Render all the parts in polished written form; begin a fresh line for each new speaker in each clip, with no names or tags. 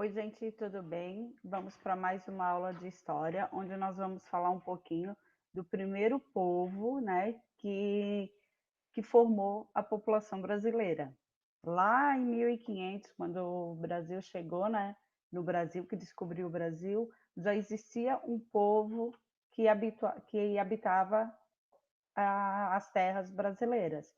Oi, gente, tudo bem? Vamos para mais uma aula de história, onde nós vamos falar um pouquinho do primeiro povo, né, que formou a população brasileira. Lá em 1500, quando o Brasil chegou, né, no Brasil, que descobriu o Brasil, já existia um povo que habitava as terras brasileiras.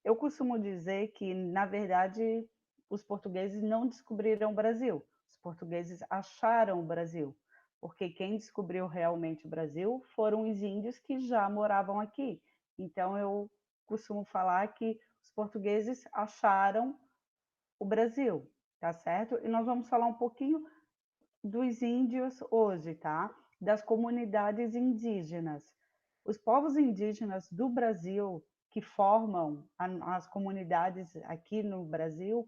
Eu costumo dizer que, na verdade, os portugueses não descobriram o Brasil, os portugueses acharam o Brasil, porque quem descobriu realmente o Brasil foram os índios que já moravam aqui. Então, eu costumo falar que os portugueses acharam o Brasil, tá certo? E nós vamos falar um pouquinho dos índios hoje, tá? Das comunidades indígenas. Os povos indígenas do Brasil que formam as comunidades aqui no Brasil,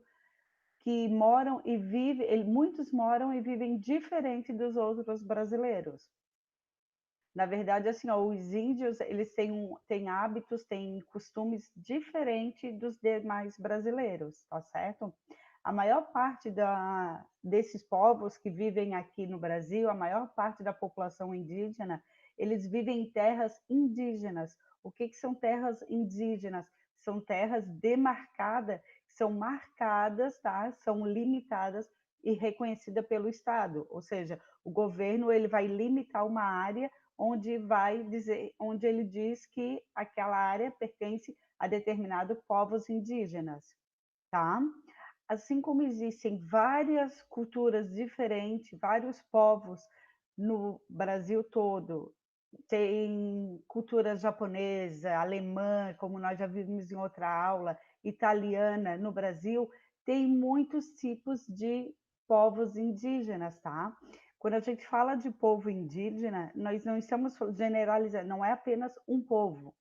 que moram e vivem, muitos moram e vivem diferente dos outros brasileiros. Na verdade, assim, ó, os índios, eles têm hábitos, têm costumes diferentes dos demais brasileiros, tá certo? A maior parte desses povos que vivem aqui no Brasil, a maior parte da população indígena, eles vivem em terras indígenas. O que são terras indígenas? São terras demarcadas, são marcadas, tá? São limitadas e reconhecidas pelo Estado. Ou seja, o governo ele vai limitar uma área onde ele diz que aquela área pertence a determinados povos indígenas, tá? Assim como existem várias culturas diferentes, vários povos no Brasil todo, tem cultura japonesa, alemã, como nós já vimos em outra aula, italiana no Brasil, tem muitos tipos de povos indígenas, tá? Quando a gente fala de povo indígena, nós não estamos generalizando, não é apenas um povo,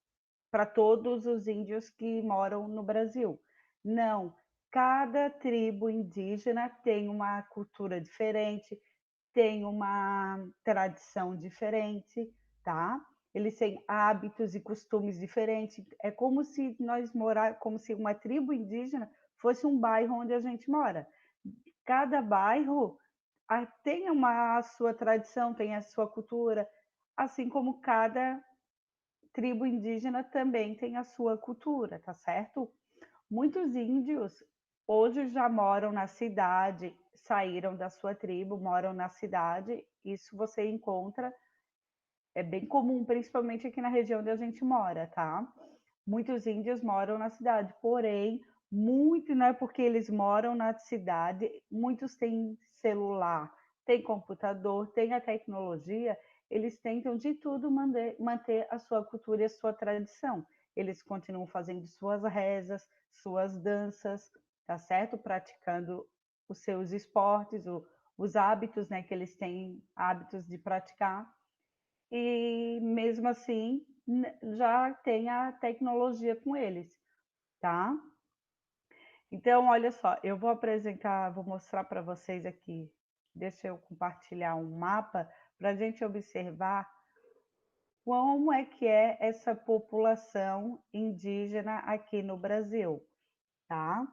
para todos os índios que moram no Brasil. Não, cada tribo indígena tem uma cultura diferente, tem uma tradição diferente, tá? Eles têm hábitos e costumes diferentes. É como se como se uma tribo indígena fosse um bairro onde a gente mora. Cada bairro tem a sua tradição, tem a sua cultura, assim como cada tribo indígena também tem a sua cultura, tá certo? Muitos índios hoje já moram na cidade, saíram da sua tribo, moram na cidade. Isso você encontra, é bem comum, principalmente aqui na região onde a gente mora, tá? Muitos índios moram na cidade, porém, muito não é porque eles moram na cidade, muitos têm celular, têm computador, têm a tecnologia, eles tentam de tudo manter a sua cultura e a sua tradição. Eles continuam fazendo suas rezas, suas danças, tá certo? Praticando os seus esportes, os hábitos, né, que eles têm hábitos de praticar. E mesmo assim, já tem a tecnologia com eles, tá? Então, olha só, eu vou apresentar, vou mostrar para vocês aqui. Deixa eu compartilhar um mapa para a gente observar como é que é essa população indígena aqui no Brasil, tá?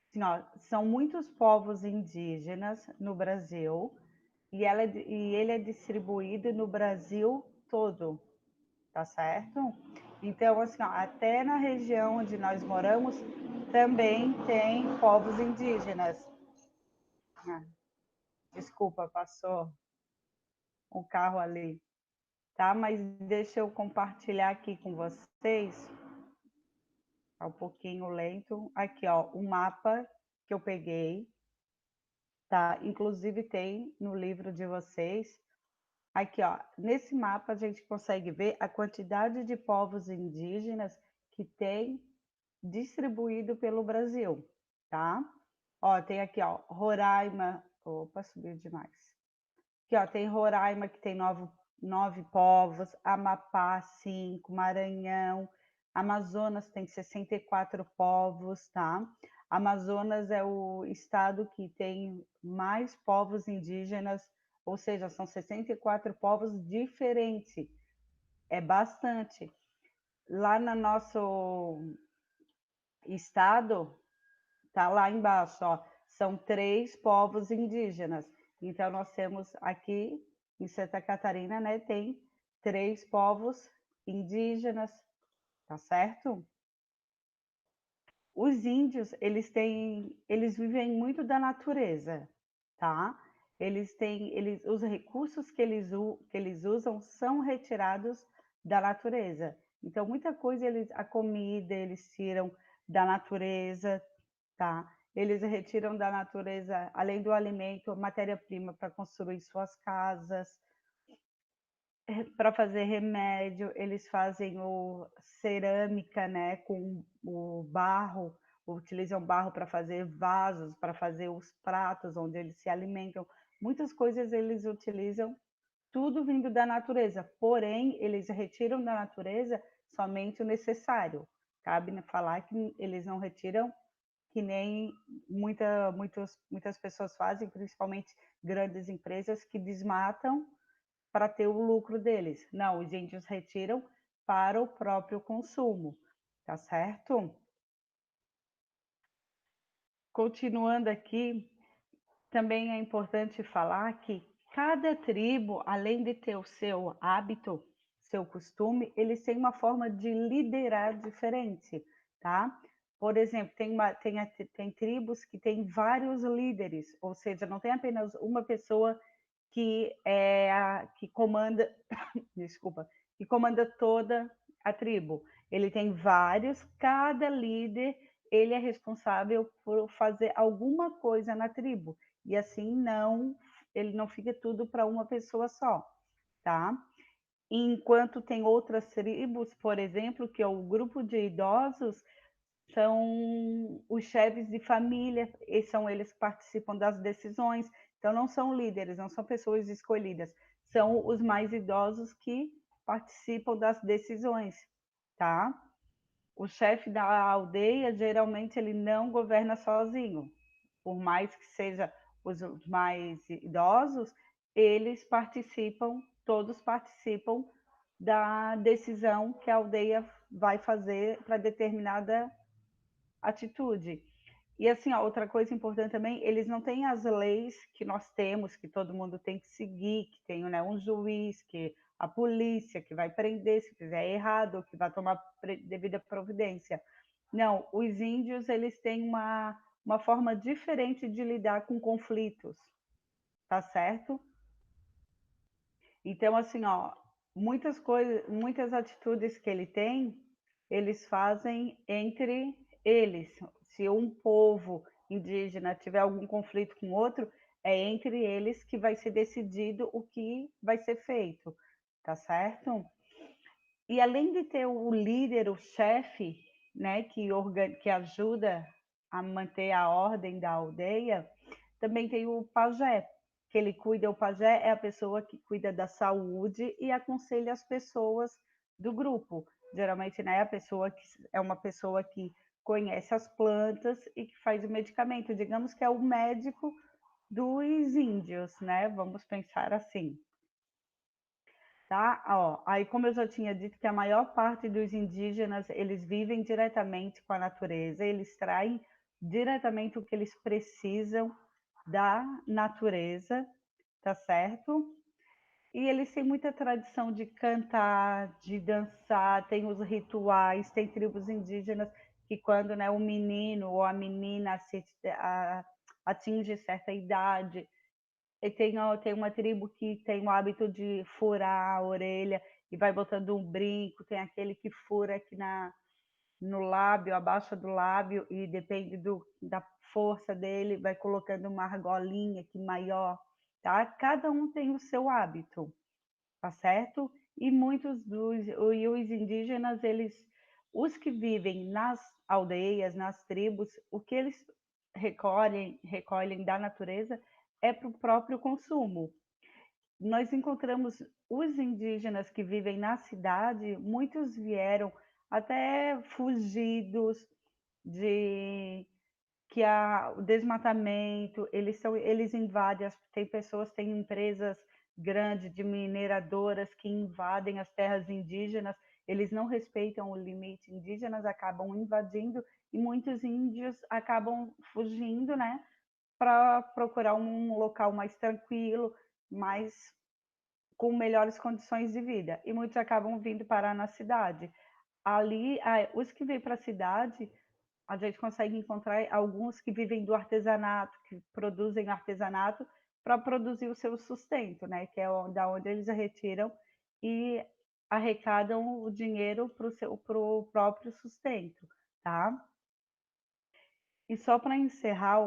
Assim, ó, são muitos povos indígenas no Brasil e ele é distribuído no Brasil todo, tá certo? Então, assim, ó, até na região onde nós moramos também tem povos indígenas. Ah, desculpa, passou um carro ali, tá? Mas deixa eu compartilhar aqui com vocês. Tá um pouquinho lento. Aqui, ó, o mapa que eu peguei, tá? Inclusive tem no livro de vocês. Aqui, ó, nesse mapa a gente consegue ver a quantidade de povos indígenas que tem distribuído pelo Brasil, tá? Ó, tem aqui, ó, Roraima. Opa, subiu demais. Aqui, ó, tem Roraima que tem nove povos, Amapá, 5, Maranhão, Amazonas tem 64 povos, tá? Amazonas é o estado que tem mais povos indígenas, ou seja, são 64 povos diferentes. É bastante. Lá no nosso estado, tá lá embaixo, ó, são 3 povos indígenas. Então, nós temos aqui em Santa Catarina, né, tem 3 povos indígenas, tá certo? Os índios, eles vivem muito da natureza, tá? Os recursos que eles usam são retirados da natureza. Então, muita coisa, a comida, eles tiram da natureza, tá? Eles retiram da natureza, além do alimento, matéria-prima para construir suas casas, para fazer remédio, eles fazem cerâmica, né, com o barro, utilizam barro para fazer vasos, para fazer os pratos onde eles se alimentam. Muitas coisas eles utilizam, tudo vindo da natureza, porém, eles retiram da natureza somente o necessário. Cabe falar que eles não retiram que nem muitas pessoas fazem, principalmente grandes empresas que desmatam para ter o lucro deles. Não, os índios retiram para o próprio consumo, tá certo? Continuando aqui, também é importante falar que cada tribo, além de ter o seu hábito, seu costume, eles têm uma forma de liderar diferente, tá? Por exemplo, tem tribos que têm vários líderes, ou seja, não tem apenas uma pessoa que comanda, desculpa, que comanda toda a tribo. Ele tem vários, cada líder ele é responsável por fazer alguma coisa na tribo e assim ele não fica tudo para uma pessoa só, tá? Enquanto tem outras tribos, por exemplo, que é o grupo de idosos, são os chefes de família, e são eles que participam das decisões. Então, não são líderes, não são pessoas escolhidas, são os mais idosos que participam das decisões, tá? O chefe da aldeia, geralmente, ele não governa sozinho. Por mais que seja os mais idosos, eles participam, todos participam da decisão que a aldeia vai fazer para determinada atitude. E assim, ó, outra coisa importante também, eles não têm as leis que nós temos, que todo mundo tem que seguir, que tem, né, um juiz, que a polícia que vai prender se fizer errado, que vai tomar devida providência. Não, os índios eles têm uma forma diferente de lidar com conflitos, tá certo? Então, assim, ó, muitas coisas, muitas atitudes que ele tem, eles fazem entre eles. Se um povo indígena tiver algum conflito com outro, é entre eles que vai ser decidido o que vai ser feito, tá certo? E além de ter o líder, o chefe, né, que ajuda a manter a ordem da aldeia, também tem o pajé, que ele cuida, o pajé é a pessoa que cuida da saúde e aconselha as pessoas do grupo. Geralmente, né, é uma pessoa que conhece as plantas e que faz o medicamento. Digamos que é o médico dos índios, né? Vamos pensar assim. Tá? Ó, aí, como eu já tinha dito, que a maior parte dos indígenas, eles vivem diretamente com a natureza, eles extraem diretamente o que eles precisam da natureza, tá certo? E eles têm muita tradição de cantar, de dançar, tem os rituais, tem tribos indígenas que quando, né, o menino ou a menina atinge certa idade, e tem uma tribo que tem o hábito de furar a orelha e vai botando um brinco, tem aquele que fura aqui no lábio, abaixo do lábio, e depende da força dele, vai colocando uma argolinha aqui maior, tá? Cada um tem o seu hábito, tá certo? E os indígenas, os que vivem nas aldeias, nas tribos, o que eles recolhem da natureza é para o próprio consumo. Nós encontramos os indígenas que vivem na cidade, muitos vieram até fugidos de o desmatamento, eles invadem, tem pessoas, tem empresas grandes de mineradoras que invadem as terras indígenas, eles não respeitam o limite, indígenas acabam invadindo e muitos índios acabam fugindo, né, para procurar um local mais tranquilo, mais com melhores condições de vida. E muitos acabam vindo parar na cidade. Ali, os que vêm para a cidade, a gente consegue encontrar alguns que vivem do artesanato, que produzem artesanato para produzir o seu sustento, né? Que é da onde eles retiram e arrecadam o dinheiro para o próprio sustento, tá? E só para encerrar,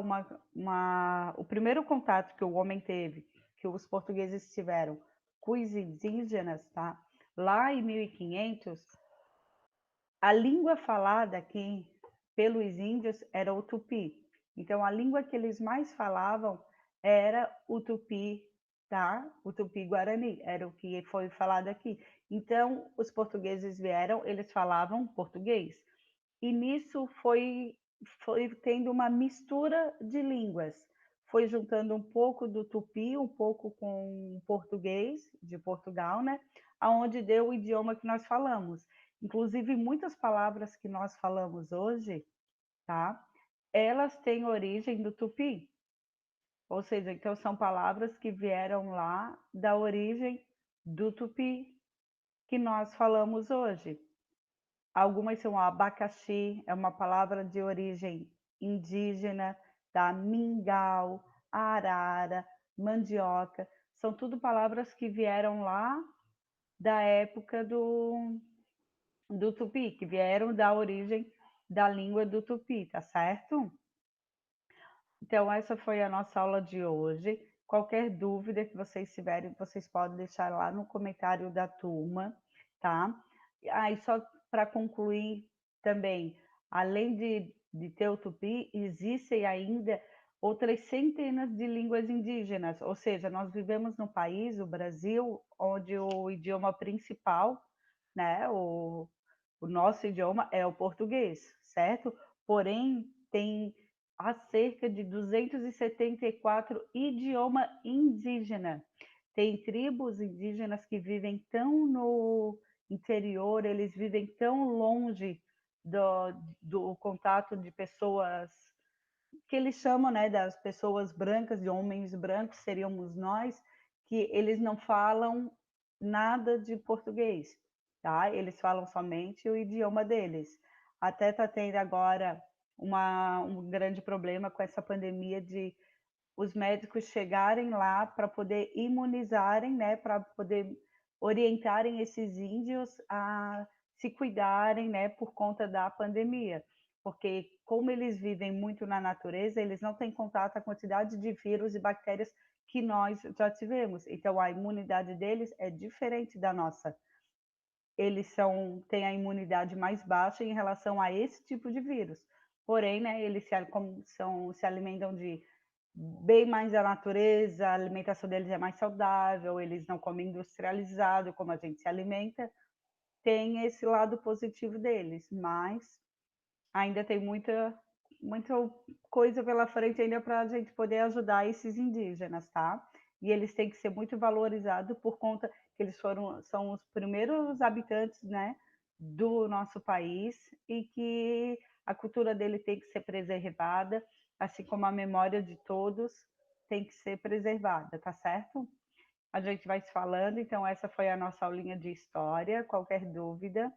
o primeiro contato que o homem teve, que os portugueses tiveram com os indígenas, tá? Lá em 1500, a língua falada aqui pelos índios era o tupi. Então, a língua que eles mais falavam era o tupi, tá? O tupi-guarani, era o que foi falado aqui. Então, os portugueses vieram, eles falavam português. E nisso foi tendo uma mistura de línguas. Foi juntando um pouco do tupi, um pouco com o português de Portugal, né? Aonde deu o idioma que nós falamos. Inclusive, muitas palavras que nós falamos hoje, tá? Elas têm origem do tupi. Ou seja, então são palavras que vieram lá da origem do tupi que nós falamos hoje. Algumas são abacaxi, é uma palavra de origem indígena, tá? Mingau, arara, mandioca, são tudo palavras que vieram lá da época do tupi, que vieram da origem da língua do tupi, tá certo? Então, essa foi a nossa aula de hoje. Qualquer dúvida que vocês tiverem, vocês podem deixar lá no comentário da turma, tá? Aí, só para concluir também, além de ter o tupi, existem ainda outras centenas de línguas indígenas, ou seja, nós vivemos no país, o Brasil, onde o idioma principal, né, o nosso idioma é o português, certo? Porém, tem há cerca de 274 idiomas indígenas. Tem tribos indígenas que vivem tão no interior, eles vivem tão longe do contato de pessoas que eles chamam, né, das pessoas brancas, de homens brancos, seríamos nós, que eles não falam nada de português, tá? Eles falam somente o idioma deles. Até está tendo agora um grande problema com essa pandemia de os médicos chegarem lá para poder imunizarem, né, para poder orientarem esses índios a se cuidarem, né, por conta da pandemia. Porque como eles vivem muito na natureza, eles não têm contato com a quantidade de vírus e bactérias que nós já tivemos. Então a imunidade deles é diferente da nossa. Eles têm a imunidade mais baixa em relação a esse tipo de vírus. Porém, né, eles se alimentam de bem mais da natureza, a alimentação deles é mais saudável, eles não comem industrializado como a gente se alimenta, tem esse lado positivo deles, mas ainda tem muita coisa pela frente ainda para a gente poder ajudar esses indígenas, tá? E eles têm que ser muito valorizados por conta que eles são os primeiros habitantes, né, do nosso país e que a cultura dele tem que ser preservada, assim como a memória de todos tem que ser preservada, tá certo? A gente vai se falando, então essa foi a nossa aulinha de história. Qualquer dúvida,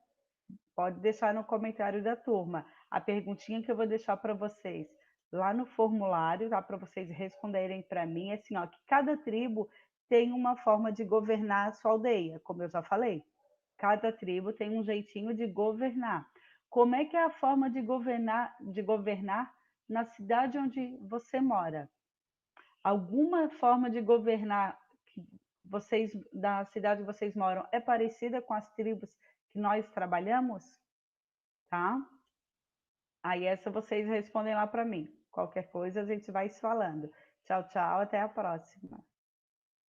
pode deixar no comentário da turma. A perguntinha que eu vou deixar para vocês lá no formulário, tá? Para vocês responderem para mim, é assim, ó, que cada tribo tem uma forma de governar a sua aldeia, como eu já falei. Cada tribo tem um jeitinho de governar. Como é que é a forma de governar na cidade onde você mora? Alguma forma de governar vocês da cidade que vocês moram é parecida com as tribos que nós trabalhamos? Tá? Aí essa vocês respondem lá para mim. Qualquer coisa a gente vai se falando. Tchau, tchau, até a próxima.